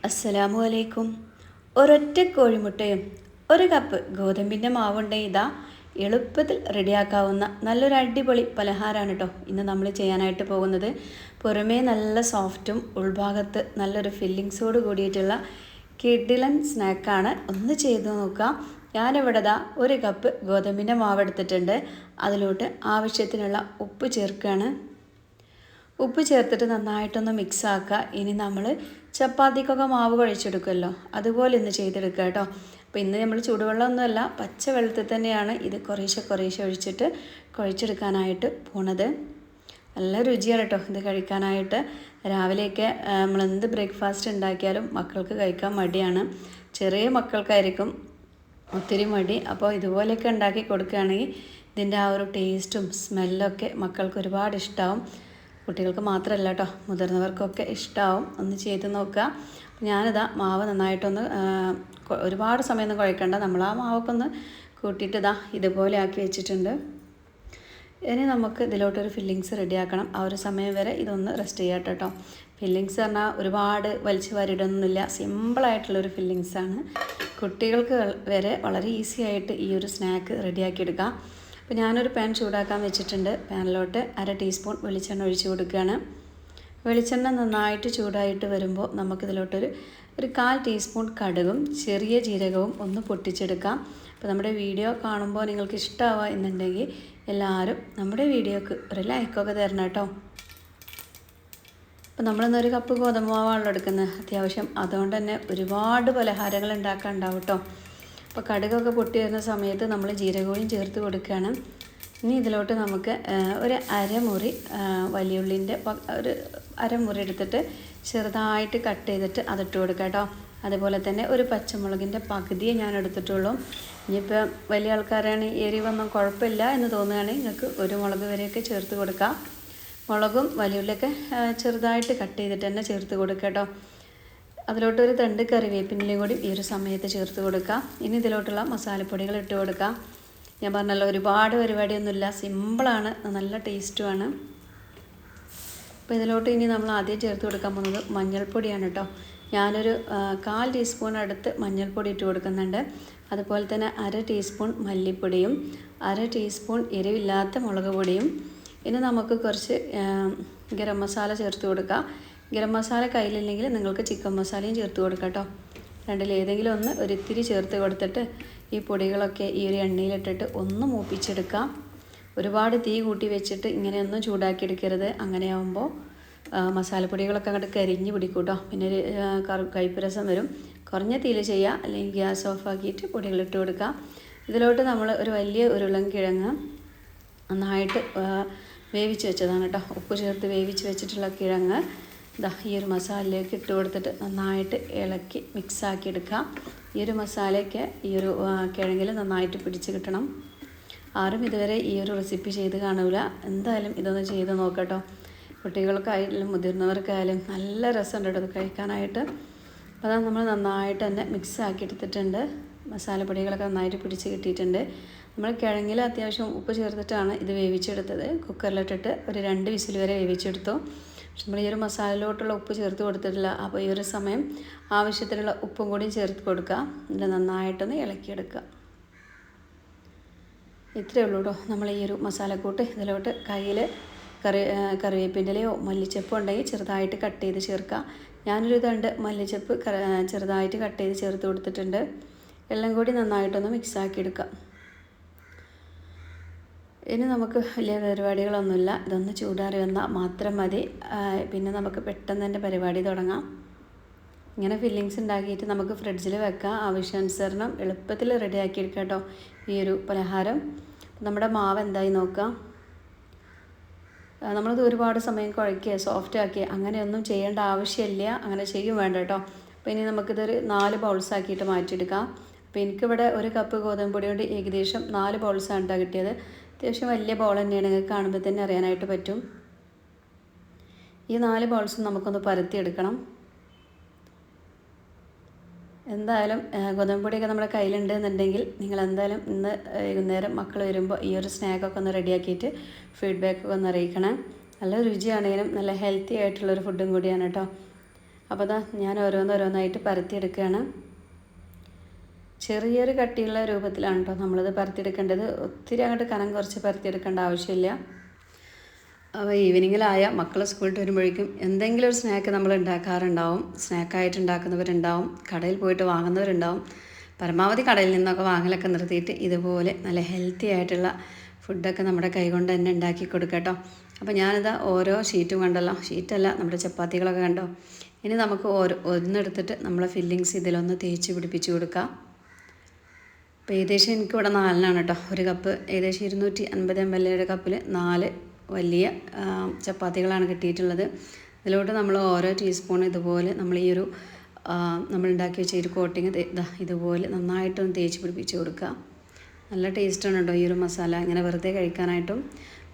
അസ്സലാമു അലൈക്കും. ഒരൊറ്റ കോഴിമുട്ടയും ഒരു കപ്പ് ഗോതമ്പിൻ്റെ മാവുണ്ടെങ്കിൽ ഇതാ എളുപ്പത്തിൽ റെഡിയാക്കാവുന്ന നല്ലൊരു അടിപൊളി പലഹാരമാണ് കേട്ടോ ഇന്ന് നമ്മൾ ചെയ്യാനായിട്ട് പോകുന്നത്. പുറമേ നല്ല സോഫ്റ്റും ഉൾഭാഗത്ത് നല്ലൊരു ഫില്ലിങ്സോട് കൂടിയിട്ടുള്ള കിഡിലൻ സ്നാക്കാണ്. ഒന്ന് ചെയ്ത് നോക്കാം. ഞാനിവിടെ ദാ ഒരു കപ്പ് ഗോതമ്പിൻ്റെ മാവ് എടുത്തിട്ടുണ്ട്. അതിലോട്ട് ആവശ്യത്തിനുള്ള ഉപ്പ് ചേർക്കുകയാണ്. ഉപ്പ് ചേർത്തിട്ട് നന്നായിട്ടൊന്ന് മിക്സ് ആക്കുക. ഇനി നമ്മൾ ചപ്പാത്തിക്കൊക്കെ മാവ് കുഴച്ചെടുക്കുമല്ലോ, അതുപോലെ ഇന്ന് ചെയ്തെടുക്കുക കേട്ടോ. അപ്പോൾ ഇന്ന് നമ്മൾ ചൂടുവെള്ളമൊന്നുമല്ല, പച്ച വെള്ളത്തിൽ തന്നെയാണ് ഇത് കുറേശ്ശെ ഒഴിച്ചിട്ട് കുഴച്ചെടുക്കാനായിട്ട് പോണത്. നല്ല രുചിയാണ് കേട്ടോ ഇത് കഴിക്കാനായിട്ട്. രാവിലെയൊക്കെ നമ്മളെന്ത് ബ്രേക്ക്ഫാസ്റ്റ് ഉണ്ടാക്കിയാലും മക്കൾക്ക് കഴിക്കാൻ മടിയാണ്. ചെറിയ മക്കൾക്കായിരിക്കും ഒത്തിരി മടി. അപ്പോൾ ഇതുപോലെയൊക്കെ ഉണ്ടാക്കി കൊടുക്കുകയാണെങ്കിൽ ഇതിൻ്റെ ആ ഒരു ടേസ്റ്റും സ്മെല്ലൊക്കെ മക്കൾക്ക് ഒരുപാട് ഇഷ്ടമാവും. കുട്ടികൾക്ക് മാത്രമല്ല കേട്ടോ, മുതിർന്നവർക്കൊക്കെ ഇഷ്ടമാവും. ഒന്ന് ചെയ്ത് നോക്കുക. ഞാനിതാ മാവ് നന്നായിട്ടൊന്ന് ഒരുപാട് സമയമൊന്നും കുഴക്കണ്ട, നമ്മൾ ആ മാവൊക്കെ ഒന്ന് കൂട്ടിയിട്ട് ഇതാ ഇതുപോലെ ആക്കി വെച്ചിട്ടുണ്ട്. ഇനി നമുക്ക് ഇതിലോട്ടൊരു ഫില്ലിങ്സ് റെഡിയാക്കണം. ആ ഒരു സമയം വരെ ഇതൊന്ന് റെസ്റ്റ് ചെയ്യട്ടെ കേട്ടോ. ഫില്ലിങ്സ് പറഞ്ഞാൽ ഒരുപാട് വലിച്ചു വാരിയിടൊന്നുമില്ല, സിമ്പിളായിട്ടുള്ളൊരു ഫില്ലിങ്സാണ്. കുട്ടികൾക്ക് വരെ വളരെ ഈസി ആയിട്ട് ഈ ഒരു സ്നാക്ക് റെഡിയാക്കിയെടുക്കാം. അപ്പോൾ ഞാനൊരു പാൻ ചൂടാക്കാൻ വെച്ചിട്ടുണ്ട്. പാനിലോട്ട് 1/2 ടീസ്പൂൺ വെളിച്ചെണ്ണ ഒഴിച്ച് കൊടുക്കുകയാണ്. വെളിച്ചെണ്ണ നന്നായിട്ട് ചൂടായിട്ട് വരുമ്പോൾ നമുക്കിതിലോട്ടൊരു 1/4 ടീസ്പൂൺ കടുകും ചെറിയ ജീരകവും ഒന്ന് പൊട്ടിച്ചെടുക്കാം. അപ്പോൾ നമ്മുടെ വീഡിയോ കാണുമ്പോൾ നിങ്ങൾക്ക് ഇഷ്ടമാവുക എന്നുണ്ടെങ്കിൽ എല്ലാവരും നമ്മുടെ വീഡിയോക്ക് ഒരു ലൈക്കൊക്കെ തരണം കേട്ടോ. അപ്പോൾ നമ്മളിന്നൊരു കപ്പ് ഗോതമ്പ് മാവാണല്ലോ എടുക്കുന്നത്. അത്യാവശ്യം അതുകൊണ്ട് തന്നെ ഒരുപാട് പലഹാരങ്ങൾ ഉണ്ടാക്കാനുണ്ടാവും കേട്ടോ. അപ്പോൾ കടുകൊക്കെ പൊട്ടി വരുന്ന സമയത്ത് നമ്മൾ ജീരകവും ചേർത്ത് കൊടുക്കുകയാണ്. ഇനി ഇതിലോട്ട് നമുക്ക് ഒരു അരമുറി വലിയുള്ളിൻ്റെ ഒരു അരമുറി എടുത്തിട്ട് ചെറുതായിട്ട് കട്ട് ചെയ്തിട്ട് അതിട്ട് കൊടുക്കുക കേട്ടോ. അതുപോലെ തന്നെ ഒരു പച്ചമുളകിൻ്റെ പകുതിയെ ഞാൻ എടുത്തിട്ടുള്ളൂ. ഇനിയിപ്പോൾ വലിയ ആൾക്കാരാണ് എരിവൊന്നും കുഴപ്പമില്ല എന്ന് തോന്നുകയാണെങ്കിൽ നിങ്ങൾക്ക് ഒരു മുളക് വരെയൊക്കെ ചേർത്ത് കൊടുക്കാം. മുളകും വലിയുള്ളിയൊക്കെ ചെറുതായിട്ട് കട്ട് ചെയ്തിട്ട് തന്നെ ചേർത്ത് കൊടുക്കുക കേട്ടോ. അതിലോട്ടൊരു തണ്ട് കറിവേപ്പിൻ്റെയും കൂടി ഈ ഒരു സമയത്ത് ചേർത്ത് കൊടുക്കാം. ഇനി ഇതിലോട്ടുള്ള മസാലപ്പൊടികൾ ഇട്ട് കൊടുക്കാം. ഞാൻ പറഞ്ഞല്ലോ, ഒരുപാട് പരിപാടിയൊന്നുമില്ല, സിമ്പിളാണ്, നല്ല ടേസ്റ്റുമാണ്. അപ്പോൾ ഇതിലോട്ട് ഇനി നമ്മൾ ആദ്യം ചേർത്ത് കൊടുക്കാൻ പോകുന്നത് മഞ്ഞൾപ്പൊടിയാണ് കേട്ടോ. ഞാനൊരു 1/4 ടീസ്പൂൺ അടുത്ത് മഞ്ഞൾപ്പൊടി ഇട്ട് കൊടുക്കുന്നുണ്ട്. അതുപോലെ തന്നെ 1/2 ടീസ്പൂൺ മല്ലിപ്പൊടിയും 1/2 ടീസ്പൂൺ എരിവില്ലാത്ത മുളക് പൊടിയും. ഇനി നമുക്ക് കുറച്ച് ഗരം മസാല ചേർത്ത് കൊടുക്കാം. ഗരം മസാല കയ്യിലില്ലെങ്കിൽ നിങ്ങൾക്ക് ചിക്കൻ മസാലയും ചേർത്ത് കൊടുക്കാം കേട്ടോ. രണ്ടിലേതെങ്കിലും ഒന്ന് ഒരിത്തിരി ചേർത്ത് കൊടുത്തിട്ട് ഈ പൊടികളൊക്കെ ഈ ഒരു എണ്ണയിലിട്ടിട്ട് ഒന്ന് മൂപ്പിച്ചെടുക്കാം. ഒരുപാട് തീ കൂട്ടി വെച്ചിട്ട് ഇങ്ങനെയൊന്നും ചൂടാക്കിയെടുക്കരുത്. അങ്ങനെയാകുമ്പോൾ മസാലപ്പൊടികളൊക്കെ അങ്ങോട്ട് കരിഞ്ഞ് പിടിക്കും കേട്ടോ. പിന്നെ ഒരു കയ്പ്പ് വരും. കുറഞ്ഞ തീയിൽ ചെയ്യുക, അല്ലെങ്കിൽ ഗ്യാസ് ഓഫ് ആക്കിയിട്ട് പൊടികളിട്ട് കൊടുക്കാം. ഇതിലോട്ട് നമ്മൾ ഒരു വലിയ ഉരുളൻകിഴങ്ങ് നന്നായിട്ട് വേവിച്ച് വെച്ചതാണ് കേട്ടോ. ഉപ്പ് ചേർത്ത് വേവിച്ച് വെച്ചിട്ടുള്ള കിഴങ്ങ് ഇതാ ഈ ഒരു മസാലയിലേക്ക് ഇട്ട് കൊടുത്തിട്ട് നന്നായിട്ട് ഇളക്കി മിക്സാക്കി എടുക്കാം. ഈ ഒരു മസാലയൊക്കെ ഈ ഒരു കിഴങ്ങിൽ നന്നായിട്ട് പിടിച്ച് കിട്ടണം. ആരും ഇതുവരെ ഈ ഒരു റെസിപ്പി ചെയ്ത് കാണില്ല. എന്തായാലും ഇതൊന്ന് ചെയ്ത് നോക്കട്ടോ. കുട്ടികൾക്കായാലും മുതിർന്നവർക്കായാലും നല്ല രസമുണ്ട് കേട്ടോ ഇത് കഴിക്കാനായിട്ട്. അപ്പോൾ അതാണ് നമ്മൾ നന്നായിട്ട് തന്നെ മിക്സാക്കി എടുത്തിട്ടുണ്ട്. മസാലപ്പൊടികളൊക്കെ നന്നായിട്ട് പിടിച്ച് കിട്ടിയിട്ടുണ്ട്. നമ്മൾ കിഴങ്ങിൽ അത്യാവശ്യം ഉപ്പ് ചേർത്തിട്ടാണ് ഇത് വേവിച്ചെടുത്തത്. കുക്കറിലിട്ടിട്ട് ഒരു 2 വിസിൽ വരെ വേവിച്ചെടുത്തു. പക്ഷെ നമ്മൾ ഈ ഒരു മസാലയിലോട്ടുള്ള ഉപ്പ് ചേർത്ത് കൊടുത്തിട്ടില്ല. അപ്പോൾ ഈ ഒരു സമയം ആവശ്യത്തിനുള്ള ഉപ്പും കൂടി ചേർത്ത് കൊടുക്കുക. എന്നിട്ട് നന്നായിട്ടൊന്ന് ഇളക്കിയെടുക്കുക. ഇത്രയേ ഉള്ളൂ കേട്ടോ. നമ്മൾ ഈ ഒരു മസാലക്കൂട്ട് ഇതിലോട്ട് കയ്യിൽ കറിവേപ്പിൻ്റെ ഇലയോ മല്ലിച്ചപ്പോ ഉണ്ടെങ്കിൽ ചെറുതായിട്ട് കട്ട് ചെയ്ത് ചേർക്കുക. ഞാനൊരു തണ്ട് മല്ലിച്ചപ്പ് ചെറുതായിട്ട് കട്ട് ചെയ്ത് ചേർത്ത് കൊടുത്തിട്ടുണ്ട്. എല്ലാം കൂടി നന്നായിട്ടൊന്ന് മിക്സാക്കി എടുക്കുക. ഇനി നമുക്ക് വലിയ പരിപാടികളൊന്നുമില്ല, ഇതൊന്ന് ചൂടാറി വന്നാൽ മാത്രം മതി. പിന്നെ നമുക്ക് പെട്ടെന്ന് തന്നെ പരിപാടി തുടങ്ങാം. ഇങ്ങനെ ഫില്ലിങ്സ് ഉണ്ടാക്കിയിട്ട് നമുക്ക് ഫ്രിഡ്ജിൽ വെക്കാം. ആവശ്യാനുസരണം എളുപ്പത്തിൽ റെഡിയാക്കി എടുക്കാം കേട്ടോ ഈ ഒരു പലഹാരം. നമ്മുടെ മാവ് എന്തായി നോക്കാം. നമ്മളത് ഒരുപാട് സമയം കുഴയ്ക്കുക സോഫ്റ്റ് ആക്കുക അങ്ങനെയൊന്നും ചെയ്യേണ്ട ആവശ്യമില്ല. അങ്ങനെ ചെയ്യും വേണ്ട കേട്ടോ. അപ്പോൾ ഇനി നമുക്കിതൊരു 4 ബൗൾസാക്കിയിട്ട് മാറ്റിയെടുക്കാം. അപ്പോൾ എനിക്കിവിടെ ഒരു കപ്പ് ഗോതമ്പ് പൊടി കൊണ്ട് ഏകദേശം 4 ബൗൾസാണ് കേട്ടോ കിട്ടിയത്. അത്യാവശ്യം വലിയ ബോൾ തന്നെയാണ്, നിങ്ങൾക്ക് കാണുമ്പോൾ തന്നെ അറിയാനായിട്ട് പറ്റും. ഈ 4 ബൗൾസും നമുക്കൊന്ന് പരത്തിയെടുക്കണം. എന്തായാലും ഗോതമ്പ് പൊടിയൊക്കെ നമ്മുടെ കയ്യിലുണ്ടെന്നുണ്ടെങ്കിൽ നിങ്ങൾ എന്തായാലും ഇന്ന് വൈകുന്നേരം മക്കൾ വരുമ്പോൾ ഈ ഒരു സ്നാക്കൊക്കെ ഒന്ന് റെഡിയാക്കിയിട്ട് ഫീഡ്ബാക്കൊക്കെ ഒന്ന് അറിയിക്കണം. നല്ല രുചിയാണെങ്കിലും നല്ല ഹെൽത്തി ആയിട്ടുള്ളൊരു ഫുഡും കൂടിയാണ് കേട്ടോ. അപ്പോൾ ഞാൻ ഓരോന്നോരോന്നായിട്ട് പരത്തിയെടുക്കുകയാണ്. ചെറിയൊരു കട്ടിയുള്ള രൂപത്തിലാണ് കേട്ടോ നമ്മളിത് പരത്തിയെടുക്കേണ്ടത്. ഒത്തിരി അങ്ങോട്ട് കനം കുറച്ച് പരത്തിയെടുക്കേണ്ട ആവശ്യമില്ല. അപ്പോൾ ഈവനിങ്ങിലായ മക്കൾ സ്കൂളിൽ വരുമ്പോഴേക്കും എന്തെങ്കിലും ഒരു സ്നാക്ക് നമ്മൾ ഉണ്ടാക്കാറുണ്ടാവും. സ്നാക്കായിട്ട് ഉണ്ടാക്കുന്നവരുണ്ടാവും, കടയിൽ പോയിട്ട് വാങ്ങുന്നവരുണ്ടാവും. പരമാവധി കടയിൽ നിന്നൊക്കെ വാങ്ങലൊക്കെ നിർത്തിയിട്ട് ഇതുപോലെ നല്ല ഹെൽത്തി ആയിട്ടുള്ള ഫുഡൊക്കെ നമ്മുടെ കൈകൊണ്ട് തന്നെ ഉണ്ടാക്കി കൊടുക്കാം കേട്ടോ. അപ്പോൾ ഞാനിതാ ഓരോ ഷീറ്റും കണ്ടല്ലോ, ഷീറ്റല്ല നമ്മുടെ ചപ്പാത്തികളൊക്കെ കണ്ടോ. ഇനി നമുക്ക് ഒന്നെടുത്തിട്ട് നമ്മളെ ഫില്ലിങ്സ് ഇതിലൊന്ന് തേച്ച് പിടിപ്പിച്ച് കൊടുക്കാം. അപ്പോൾ ഏകദേശം എനിക്കിവിടെ 4 കേട്ടോ. ഒരു കപ്പ് ഏകദേശം 250 ml കപ്പിൽ 4 വലിയ ചപ്പാത്തികളാണ് കിട്ടിയിട്ടുള്ളത്. ഇതിലോട്ട് നമ്മൾ ഓരോ ടീസ്പൂൺ ഇതുപോലെ നമ്മൾ ഈ ഒരു നമ്മളുണ്ടാക്കി വെച്ച ഒരു കോട്ടിങ് ഇതുപോലെ നന്നായിട്ടൊന്ന് തേച്ച് പിടിപ്പിച്ച് കൊടുക്കുക. നല്ല ടേസ്റ്റാണ് കേട്ടോ ഈ ഒരു മസാല. ഇങ്ങനെ വെറുതെ കഴിക്കാനായിട്ടും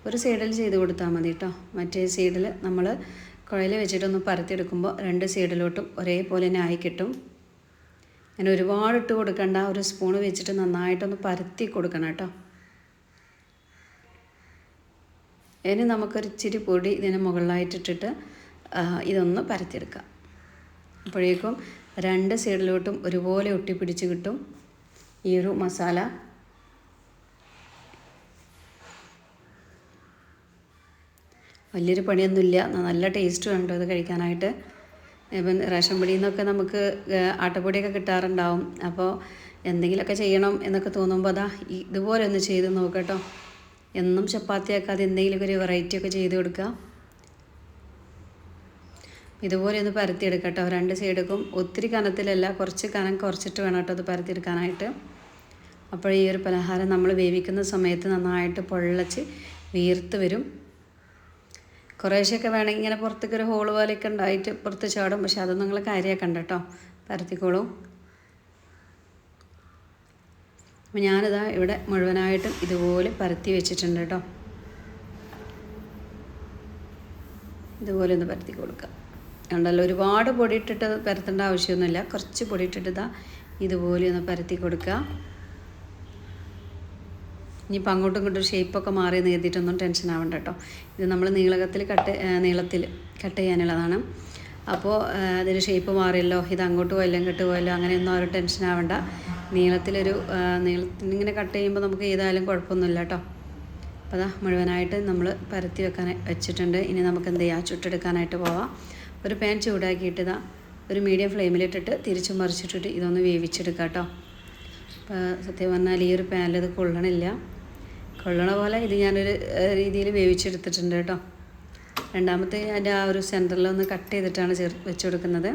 ഒരു സൈഡിൽ ചെയ്ത് കൊടുത്താൽ മതി കേട്ടോ. മറ്റേ സൈഡിൽ നമ്മൾ കുഴയിൽ വെച്ചിട്ടൊന്ന് പരത്തിയെടുക്കുമ്പോൾ 2 സൈഡിലോട്ടും ഒരേപോലെ തന്നെ ആയി കിട്ടും. അങ്ങനെ ഒരുപാട് ഇട്ട് കൊടുക്കണ്ട, ഒരു സ്പൂൺ വെച്ചിട്ട് നന്നായിട്ടൊന്ന് പരത്തി കൊടുക്കണം കേട്ടോ. ഇനി നമുക്കൊരു ഇച്ചിരി പൊടി ഇതിന് മുകളിലായിട്ടിട്ടിട്ട് ഇതൊന്ന് പരത്തിയെടുക്കാം. അപ്പോഴേക്കും 2 സൈഡിലോട്ടും ഒരുപോലെ ഒട്ടിപ്പിടിച്ച് കിട്ടും ഈ ഒരു മസാല. വലിയൊരു പണിയൊന്നുമില്ല, നല്ല ടേസ്റ്റും ഉണ്ടോ ഇത് കഴിക്കാനായിട്ട്. ഇപ്പം റേഷൻ പൊടിയിൽ നിന്നൊക്കെ നമുക്ക് ആട്ടപ്പൊടിയൊക്കെ കിട്ടാറുണ്ടാവും. അപ്പോൾ എന്തെങ്കിലുമൊക്കെ ചെയ്യണം എന്നൊക്കെ തോന്നുമ്പോൾ ഇതുപോലെ ഒന്ന് ചെയ്ത് നോക്കട്ടോ. എന്നും ചപ്പാത്തി ആക്കാതെ എന്തെങ്കിലുമൊക്കെ ഒരു വെറൈറ്റി ഒക്കെ ചെയ്ത് കൊടുക്കുക. ഇതുപോലെ ഒന്ന് പരത്തിയെടുക്കാം കേട്ടോ. 2 സൈഡും ഒത്തിരി കനത്തിലല്ല, കുറച്ച് കനം കുറച്ചിട്ട് വേണം കേട്ടോ അത് പരത്തിയെടുക്കാനായിട്ട്. അപ്പോൾ ഈ ഒരു പലഹാരം നമ്മൾ വേവിക്കുന്ന സമയത്ത് നന്നായിട്ട് പൊള്ളച്ച് വീർത്ത് വരും. കുറേശ്ശൊക്കെ വേണമെങ്കിൽ ഇങ്ങനെ പുറത്തേക്ക് ഒരു ഹോള് പോലെയൊക്കെ ഉണ്ടായിട്ട് പുറത്ത് ചാടും. പക്ഷെ അതൊന്നും നിങ്ങൾ കാര്യമാക്കണ്ട കേട്ടോ, പരത്തിക്കോളും. അപ്പോൾ ഞാനിതാ ഇവിടെ മുഴുവനായിട്ടും ഇതുപോലെ പരത്തി വെച്ചിട്ടുണ്ട് കേട്ടോ. ഇതുപോലെ ഒന്ന് പരത്തി കൊടുക്കുക. ഉണ്ടല്ലോ, ഒരുപാട് പൊടി ഇട്ടിട്ട് പരത്തേണ്ട ആവശ്യമൊന്നുമില്ല. കുറച്ച് പൊടി ഇട്ടിട്ട് ഇതുപോലെ ഒന്ന് പരത്തി കൊടുക്കുക. ഇനിയിപ്പോൾ അങ്ങോട്ടും ഇങ്ങോട്ടും ഷേപ്പൊക്കെ മാറി നേടിയിട്ടൊന്നും ടെൻഷൻ ആവണ്ട കേട്ടോ. ഇത് നമ്മൾ നീളത്തിൽ കട്ട് ചെയ്യാനുള്ളതാണ്. അപ്പോൾ അതിന് ഷേപ്പ് മാറിയല്ലോ, ഇത് അങ്ങോട്ട് പോയല്ലോ ഇങ്ങോട്ട് പോയല്ലോ അങ്ങനെയൊന്നും ഒരു ടെൻഷൻ ആവണ്ട. നീളത്തിനിങ്ങനെ കട്ട് ചെയ്യുമ്പോൾ നമുക്ക് ഏതായാലും കുഴപ്പമൊന്നുമില്ല കേട്ടോ. അപ്പോൾ മുഴുവനായിട്ട് നമ്മൾ പരത്തി വെച്ചിട്ടുണ്ട്. ഇനി നമുക്ക് എന്ത് ചെയ്യാം, ചുട്ടെടുക്കാനായിട്ട് പോവാം. ഒരു പാൻ ചൂടാക്കിയിട്ട് ഒരു മീഡിയം ഫ്ലെയിമിലിട്ടിട്ട് തിരിച്ചു മറിച്ചിട്ടിട്ട് ഇതൊന്ന് വേവിച്ചെടുക്കാം കേട്ടോ. അപ്പോൾ സത്യം പറഞ്ഞാൽ ഈ ഒരു പാനിൽ ഇത് കൊള്ളണ പോലെ ഇത് ഞാനൊരു രീതിയിൽ വേവിച്ചെടുത്തിട്ടുണ്ട് കേട്ടോ. രണ്ടാമത്തെ അതിൻ്റെ ആ ഒരു സെൻറ്ററിലൊന്ന് കട്ട് ചെയ്തിട്ടാണ് വെച്ച് കൊടുക്കുന്നത്.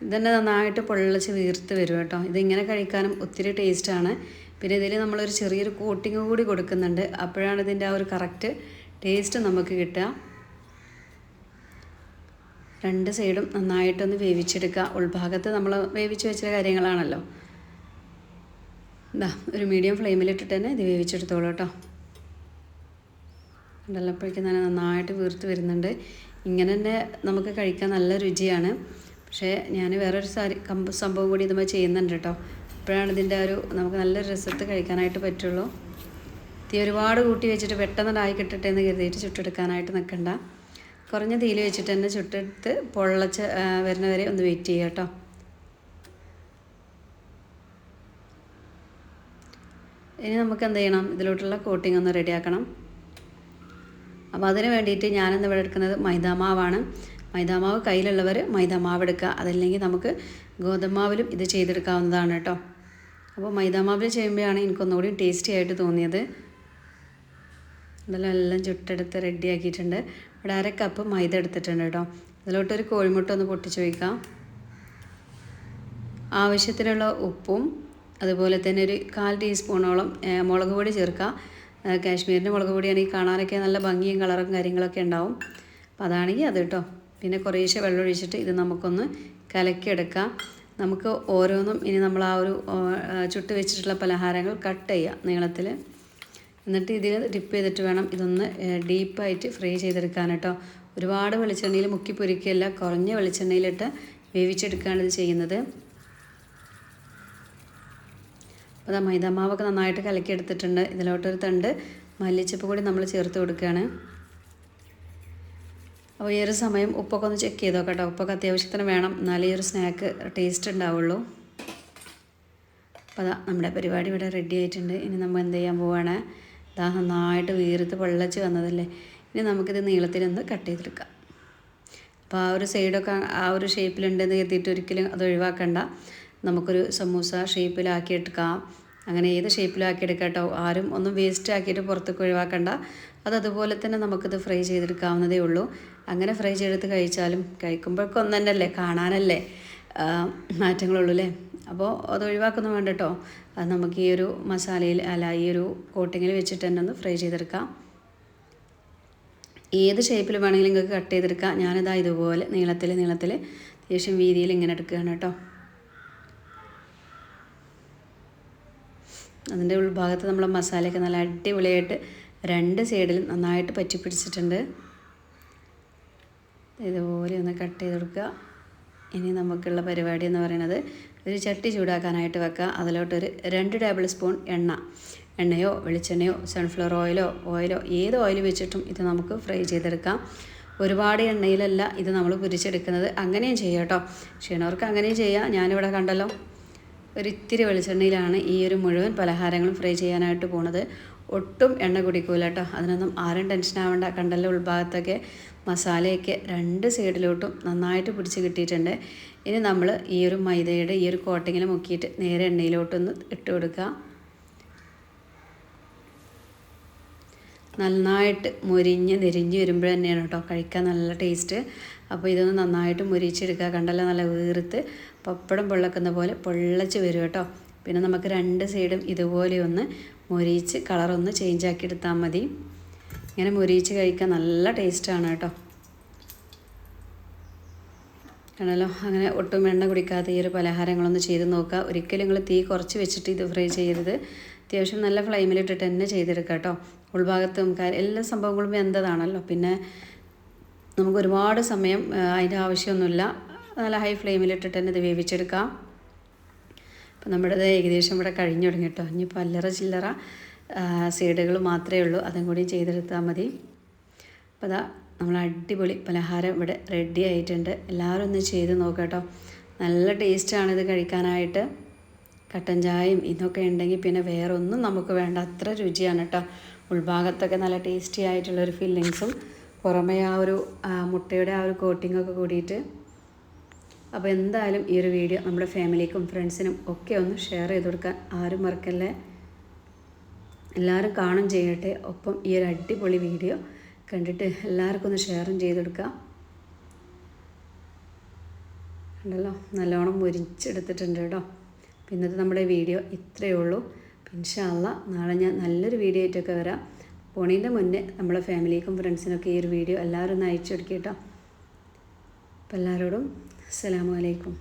ഇതന്നെ നന്നായിട്ട് പൊള്ളച്ച് വീർത്ത് വരും കേട്ടോ. ഇതിങ്ങനെ കഴിക്കാനും ഒത്തിരി ടേസ്റ്റാണ്. പിന്നെ ഇതിൽ നമ്മളൊരു ചെറിയൊരു കോട്ടിങ് കൂടി കൊടുക്കുന്നുണ്ട്. അപ്പോഴാണ് ഇതിൻ്റെ ആ ഒരു കറക്റ്റ് ടേസ്റ്റ് നമുക്ക് കിട്ടുക. 2 സൈഡും നന്നായിട്ടൊന്ന് വേവിച്ചെടുക്കുക. ഉൾഭാഗത്ത് നമ്മൾ വേവിച്ച് വെച്ച കാര്യങ്ങളാണല്ലോ. ഒരു മീഡിയം ഫ്ലെയിമിലിട്ടിട്ട് തന്നെ ഇത് വേവിച്ചെടുത്തോളൂ കേട്ടോ. ഉണ്ടല്ലപ്പോഴേക്കും തന്നെ നന്നായിട്ട് വീർത്ത് വരുന്നുണ്ട്. ഇങ്ങനെ തന്നെ നമുക്ക് കഴിക്കാൻ നല്ല രുചിയാണ്. പക്ഷേ ഞാൻ വേറൊരു സംഭവം കൂടി ഇതുമായി ചെയ്യുന്നുണ്ട് കേട്ടോ. അപ്പോഴാണ് ഇതിൻ്റെ നമുക്ക് നല്ല രസത്ത് കഴിക്കാനായിട്ട് പറ്റുള്ളൂ. തീ ഒരുപാട് കൂട്ടി വെച്ചിട്ട് പെട്ടെന്ന് കിട്ടട്ടെ എന്ന് കരുതിയിട്ട് ചുട്ടെടുക്കാനായിട്ട് നിൽക്കണ്ട. കുറഞ്ഞ തീയിൽ വെച്ചിട്ട് തന്നെ ചുട്ടെടുത്ത് പൊള്ളച്ച് വരുന്നവരെ ഒന്ന് വെയിറ്റ് ചെയ്യുക കേട്ടോ. ഇനി നമുക്ക് എന്ത് ചെയ്യണം, ഇതിലോട്ടുള്ള കോട്ടിംഗ് ഒന്ന് റെഡിയാക്കണം. അപ്പോൾ അതിന് വേണ്ടിയിട്ട് ഞാനിന്ന് ഇവിടെ എടുക്കുന്നത് മൈദാമാവാണ്. മൈദാമാവ് കയ്യിലുള്ളവർ മൈദാമാവ് എടുക്കുക. അതല്ലെങ്കിൽ നമുക്ക് ഗോതമ്പാവിലും ഇത് ചെയ്തെടുക്കാവുന്നതാണ് കേട്ടോ. അപ്പോൾ മൈദാമാവിൽ ചെയ്യുമ്പോഴാണ് എനിക്കൊന്നുകൂടി ടേസ്റ്റി ആയിട്ട് തോന്നിയത്. ഇതെല്ലാം ചുട്ടെടുത്ത് റെഡിയാക്കിയിട്ടുണ്ട്. ഇവിടെ 1/2 കപ്പ് മൈദ എടുത്തിട്ടുണ്ട് കേട്ടോ. ഇതിലോട്ടൊരു കോഴിമുട്ട ഒന്ന് പൊട്ടിച്ച് വയ്ക്കാം. ആവശ്യത്തിനുള്ള ഉപ്പും അതുപോലെ തന്നെ ഒരു 1/4 ടീസ്പൂണോളം മുളക് പൊടി ചേർക്കുക. കാശ്മീരിൻ്റെ മുളക് പൊടിയാണെങ്കിൽ കാണാനൊക്കെ നല്ല ഭംഗിയും കളറും കാര്യങ്ങളൊക്കെ ഉണ്ടാവും. അപ്പോൾ അതാണെങ്കിൽ അത് കേട്ടോ. പിന്നെ കുറേശ്ശെ വെള്ളം ഒഴിച്ചിട്ട് ഇത് നമുക്കൊന്ന് കലക്കിയെടുക്കാം. നമുക്ക് ഓരോന്നും ഇനി നമ്മൾ ആ ഒരു ചുട്ട് വെച്ചിട്ടുള്ള പലഹാരങ്ങൾ കട്ട് ചെയ്യുക നീളത്തിൽ. എന്നിട്ട് ഇതിൽ ഡിപ്പ് ചെയ്തിട്ട് വേണം ഇതൊന്ന് ഡീപ്പായിട്ട് ഫ്രൈ ചെയ്തെടുക്കാൻ കേട്ടോ. ഒരുപാട് വെളിച്ചെണ്ണയിൽ മുക്കി പൊരിക്കുകയല്ല, കുറഞ്ഞ വെളിച്ചെണ്ണയിലിട്ട് വേവിച്ചെടുക്കുകയാണ് ഇത് ചെയ്യുന്നത്. അപ്പോൾ മൈദാമാവൊക്കെ നന്നായിട്ട് കലക്കിയെടുത്തിട്ടുണ്ട്. ഇതിലോട്ടൊരു തണ്ട് മല്ലിച്ചപ്പ് കൂടി നമ്മൾ ചേർത്ത് കൊടുക്കുകയാണ്. അപ്പോൾ ഈ ഒരു സമയം ഉപ്പൊക്കെ ഒന്ന് ചെക്ക് ചെയ്ത് നോക്കാം കേട്ടോ. ഉപ്പൊക്കെ അത്യാവശ്യത്തിന് വേണം, എന്നാലേ ഈ ഒരു സ്നാക്ക് ടേസ്റ്റ് ഉണ്ടാവുള്ളൂ. അപ്പോൾ അതാ നമ്മുടെ പരിപാടി ഇവിടെ റെഡി ആയിട്ടുണ്ട്. ഇനി നമ്മൾ എന്ത് ചെയ്യാൻ പോവുകയാണ്, ഇതാ നന്നായിട്ട് വീർത്ത് പൊള്ളച്ച് വന്നതല്ലേ, ഇനി നമുക്കിത് നീളത്തിലൊന്ന് കട്ട് ചെയ്തെടുക്കാം. അപ്പോൾ ആ ഒരു സൈഡൊക്കെ ആ ഒരു ഷേപ്പിലുണ്ടെന്ന് കരുതിയിട്ട് ഒരിക്കലും അത് ഒഴിവാക്കണ്ട. നമുക്കൊരു സമൂസ ഷേപ്പിലാക്കിയെടുക്കാം, അങ്ങനെ ഏത് ഷേപ്പിലാക്കിയെടുക്കാം കേട്ടോ. ആരും ഒന്നും വേസ്റ്റ് ആക്കിയിട്ട് പുറത്തേക്ക് ഒഴിവാക്കണ്ട. അതുപോലെ തന്നെ നമുക്കിത് ഫ്രൈ ചെയ്തെടുക്കാവുന്നതേ ഉള്ളൂ. അങ്ങനെ ഫ്രൈ ചെയ്തെടുത്ത് കഴിച്ചാലും കഴിക്കുമ്പോഴൊക്കെ ഒന്ന് തന്നെയല്ലേ, കാണാനല്ലേ മാറ്റങ്ങളുള്ളൂ അല്ലേ. അപ്പോൾ അത് ഒഴിവാക്കൊന്നും വേണ്ട കേട്ടോ. അത് നമുക്ക് ഈ ഒരു മസാലയിൽ ഈ ഒരു കോട്ടിങ്ങിൽ വെച്ചിട്ട് തന്നെ ഒന്ന് ഫ്രൈ ചെയ്തെടുക്കാം. ഏത് ഷേപ്പിൽ വേണമെങ്കിലും നിങ്ങൾക്ക് കട്ട് ചെയ്തെടുക്കാം. ഞാനിതാ ഇതുപോലെ നീളത്തിൽ അത്യാവശ്യം വീതിയിൽ ഇങ്ങനെ എടുക്കുകയാണ് കേട്ടോ. അതിൻ്റെ ഉൾഭാഗത്ത് നമ്മൾ മസാലയൊക്കെ നല്ല അടിപൊളിയായിട്ട് രണ്ട് സൈഡിലും നന്നായിട്ട് പറ്റി പിടിച്ചിട്ടുണ്ട്. ഇതുപോലെ ഒന്ന് കട്ട് ചെയ്ത് കൊടുക്കുക. ഇനി നമുക്കുള്ള പരിപാടി എന്ന് പറയുന്നത് ഒരു ചട്ടി ചൂടാക്കാനായിട്ട് വെക്കുക. അതിലോട്ടൊരു 2 ടേബിൾ സ്പൂൺ എണ്ണയോ വെളിച്ചെണ്ണയോ സൺഫ്ലവർ ഓയിലോ ഏത് ഓയിൽ വെച്ചിട്ടും ഇത് നമുക്ക് ഫ്രൈ ചെയ്തെടുക്കാം. ഒരുപാട് എണ്ണയിലല്ല ഇത് നമ്മൾ പൊരിച്ചെടുക്കുന്നത്, അങ്ങനെയും ചെയ്യാം കേട്ടോ. ക്ഷീണവർക്ക് അങ്ങനെയും ചെയ്യാം. ഞാനിവിടെ കണ്ടല്ലോ ഒരിത്തിരി വെളിച്ചെണ്ണയിലാണ് ഈ ഒരു മുഴുവൻ പലഹാരങ്ങളും ഫ്രൈ ചെയ്യാനായിട്ട് പോണത്. ഒട്ടും എണ്ണ കുടിക്കൂല കേട്ടോ. അതിനൊന്നും ആരും ടെൻഷൻ ആവേണ്ട. കണ്ടല്ലോ ഉൾഭാഗത്തൊക്കെ മസാലയൊക്കെ രണ്ട് സൈഡിലോട്ടും നന്നായിട്ട് പിടിച്ച് കിട്ടിയിട്ടുണ്ട്. ഇനി നമ്മൾ ഈ ഒരു മൈദയുടെ ഈ ഒരു കോട്ടിങ്ങിൽ മുക്കിയിട്ട് നേരെ എണ്ണയിലോട്ടൊന്ന് ഇട്ട് കൊടുക്കുക. നന്നായിട്ട് നെരിഞ്ഞ് വരുമ്പോൾ തന്നെയാണ് കേട്ടോ കഴിക്കാൻ നല്ല ടേസ്റ്റ്. അപ്പോൾ ഇതൊന്ന് നന്നായിട്ട് മുരിച്ചെടുക്കുക. കണ്ടല്ലോ നല്ല വീർത്ത് പപ്പടം പൊള്ളക്കുന്ന പോലെ പൊള്ളച്ച് വരും കേട്ടോ. പിന്നെ നമുക്ക് രണ്ട് സൈഡും ഇതുപോലെ ഒന്ന് മൊരിച്ച് കളറൊന്ന് ചേഞ്ച് ആക്കി എടുത്താൽ മതി. ഇങ്ങനെ മൊരിച്ച് കഴിക്കാൻ നല്ല ടേസ്റ്റാണ് കേട്ടോ. കണ്ടല്ലോ, അങ്ങനെ ഒട്ടും എണ്ണ കുടിക്കാത്ത ഈ ഒരു പലഹാരങ്ങളൊന്ന് ചെയ്ത് നോക്കുക. ഒരിക്കലും നിങ്ങൾ തീ കുറച്ച് വെച്ചിട്ട് ഇത് ഫ്രൈ ചെയ്യരുത്. അത്യാവശ്യം നല്ല ഫ്ലെയിമിലിട്ടിട്ട് തന്നെ ചെയ്തെടുക്കുക കേട്ടോ. ഉൾഭാഗത്തും എല്ലാ സംഭവങ്ങളും വെന്തതാണല്ലോ, പിന്നെ നമുക്ക് ഒരുപാട് സമയം അതിൻ്റെ ആവശ്യമൊന്നുമില്ല. നല്ല ഹൈ ഫ്ലെയിമിലിട്ടിട്ട് തന്നെ ഇത് വേവിച്ചെടുക്കാം. അപ്പോൾ നമ്മുടെ ഏകദേശം ഇവിടെ കഴിഞ്ഞു തുടങ്ങി കേട്ടോ. ഇനിയിപ്പോൾ അല്ലറ ചില്ലറ സൈഡുകൾ മാത്രമേ ഉള്ളൂ, അതും കൂടി ചെയ്തെടുത്താൽ മതി. അപ്പോൾ അതാ നമ്മൾ അടിപൊളി പലഹാരം ഇവിടെ റെഡി ആയിട്ടുണ്ട്. എല്ലാവരും ഒന്ന് ചെയ്ത് നോക്കാം കേട്ടോ. നല്ല ടേസ്റ്റാണ് ഇത് കഴിക്കാനായിട്ട്. കട്ടൻ ചായയും ഇതൊക്കെ ഉണ്ടെങ്കിൽ പിന്നെ വേറെ ഒന്നും നമുക്ക് വേണ്ട, അത്ര രുചിയാണ് കേട്ടോ. ഉൾഭാഗത്തൊക്കെ നല്ല ടേസ്റ്റി ആയിട്ടുള്ളൊരു ഫില്ലിങ്സും പുറമേ ആ ഒരു മുട്ടയുടെ ആ ഒരു കോട്ടിങ്ങൊക്കെ കൂടിയിട്ട്. അപ്പോൾ എന്തായാലും ഈ ഒരു വീഡിയോ നമ്മുടെ ഫാമിലിക്കും ഫ്രണ്ട്സിനും ഒക്കെ ഒന്ന് ഷെയർ ചെയ്ത് കൊടുക്കാൻ ആരും മറക്കല്ലേ. എല്ലാവരും കാണും ചെയ്യട്ടെ. ഒപ്പം ഈ ഒരു അടിപൊളി വീഡിയോ കണ്ടിട്ട് എല്ലാവർക്കും ഒന്ന് ഷെയറും ചെയ്ത് കൊടുക്കുക. ഉണ്ടല്ലോ, നല്ലോണം മുരിച്ചെടുത്തിട്ടുണ്ട് കേട്ടോ. പിന്നത്തെ നമ്മുടെ വീഡിയോ ഇത്രയേ ഉള്ളൂ. ഇൻഷാ അല്ലാഹ് നാളെ ഞാൻ നല്ലൊരു വീഡിയോ ആയിട്ടൊക്കെ വരാം. പോണീൻ്റെ മുന്നേ നമ്മളെ ഫാമിലിക്കും ഫ്രണ്ട്സിനൊക്കെ ഈ ഒരു വീഡിയോ എല്ലാവരും ഒന്ന് അയച്ചു കൊടുക്കുക കേട്ടോ. അപ്പോൾ എല്ലാവരോടും അസ്സലാമു അലൈക്കും.